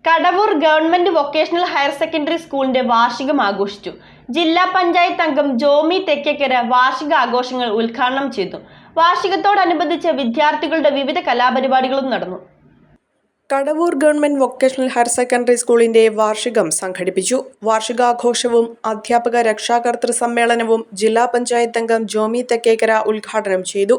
Kadavoor government vocational higher secondary സ്കൂളിന്റെ വാർഷികം ആഘോഷിച്ചു. ജില്ലാ പഞ്ചായത്ത് അംഗം ജോമി തെക്കേക്കര വാർഷിക ആഘോഷങ്ങൾ ഉദ്ഘാടനം ചെയ്തു. വാർഷികത്തോടനുബന്ധിച്ച് വിദ്യാർത്ഥികളുടെ വിവിധ കലാപരിപാടികളും നടന്നു. Kadavoor government vocational higher secondary സ്കൂളിന്റെ വാർഷികം സംഘടിപ്പിച്ചു. വാർഷികാഘോഷവും അധ്യാപക രക്ഷാകർതൃ സമ്മേളനവും ജില്ലാ പഞ്ചായത്ത് അംഗം ജോമി തെക്കേക്കര ഉദ്ഘാടനം ചെയ്തു.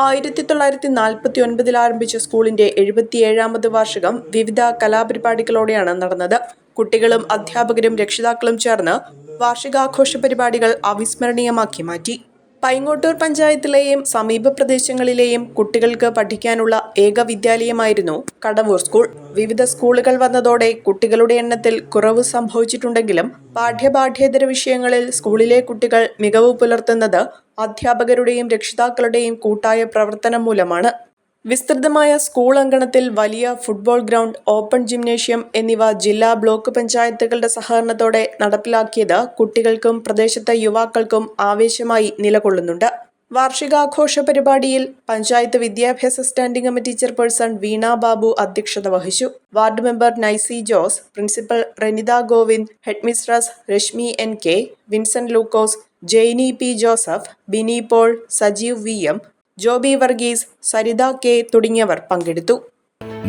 ആയിരത്തി 1949 ആരംഭിച്ച സ്കൂളിന്റെ 77ാമത് വാർഷികം വിവിധ കലാപരിപാടികളോടെയാണ് നടന്നത്. കുട്ടികളും അധ്യാപകരും രക്ഷിതാക്കളും ചേർന്ന് വാർഷികാഘോഷ പരിപാടികൾ അവിസ്മരണീയമാക്കി മാറ്റി. പൈങ്ങോട്ടൂർ പഞ്ചായത്തിലെയും സമീപ പ്രദേശങ്ങളിലെയും കുട്ടികൾക്ക് പഠിക്കാനുള്ള ഏക വിദ്യാലയമായിരുന്നു കടവൂർ സ്കൂൾ. വിവിധ സ്കൂളുകൾ വന്നതോടെ കുട്ടികളുടെ എണ്ണത്തിൽ കുറവ് സംഭവിച്ചിട്ടുണ്ടെങ്കിലും പാഠ്യേതര വിഷയങ്ങളിൽ സ്കൂളിലെ കുട്ടികൾ മികവ് പുലർത്തുന്നത് അധ്യാപകരുടെയും രക്ഷിതാക്കളുടെയും കൂട്ടായ പ്രവർത്തനം മൂലമാണ്. വിസ്തൃതമായ സ്കൂൾ അങ്കണത്തിൽ വലിയ ഫുട്ബോൾ ഗ്രൗണ്ട്, ഓപ്പൺ ജിംനേഷ്യം എന്നിവ ജില്ലാ ബ്ലോക്ക് പഞ്ചായത്തുകളുടെ സഹകരണത്തോടെ നടപ്പിലാക്കിയത് കുട്ടികൾക്കും പ്രദേശത്തെ യുവാക്കൾക്കും ആവേശമായി നിലകൊള്ളുന്നുണ്ട്. വാർഷികാഘോഷ പരിപാടിയിൽ പഞ്ചായത്ത് വിദ്യാഭ്യാസ standing committee chairperson Veena Babu അധ്യക്ഷത വഹിച്ചു. Ward member Naisy Jose, principal Renitha Govind, headmistress Reshmi NK, Vincent Lukose, Jaini P Joseph, Bini Paul, Sajeev VM, Joby Varghese, Saritha K തുടങ്ങിയവർ പങ്കെടുത്തു.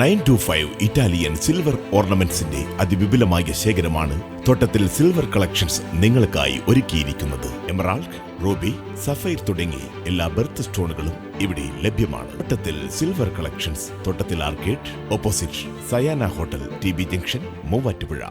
925 ഇറ്റാലിയൻ സിൽവർ ഓർണമെന്റ്സിന്റെ അതിവിപുലമായ ശേഖരമാണ് തോട്ടത്തിൽ സിൽവർ കളക്ഷൻസ് നിങ്ങൾക്കായി ഒരുക്കിയിരിക്കുന്നത്. എമറാൾഡ്, റൂബി, സഫൈർ തുടങ്ങി എല്ലാ ബെർത്ത് സ്റ്റോണുകളും ഇവിടെ ലഭ്യമാണ്. തോട്ടത്തിൽ സിൽവർ കളക്ഷൻസ്, തോട്ടത്തിൽ arcade, opposite Sayana hotel, TB junction, Muvattupuzha.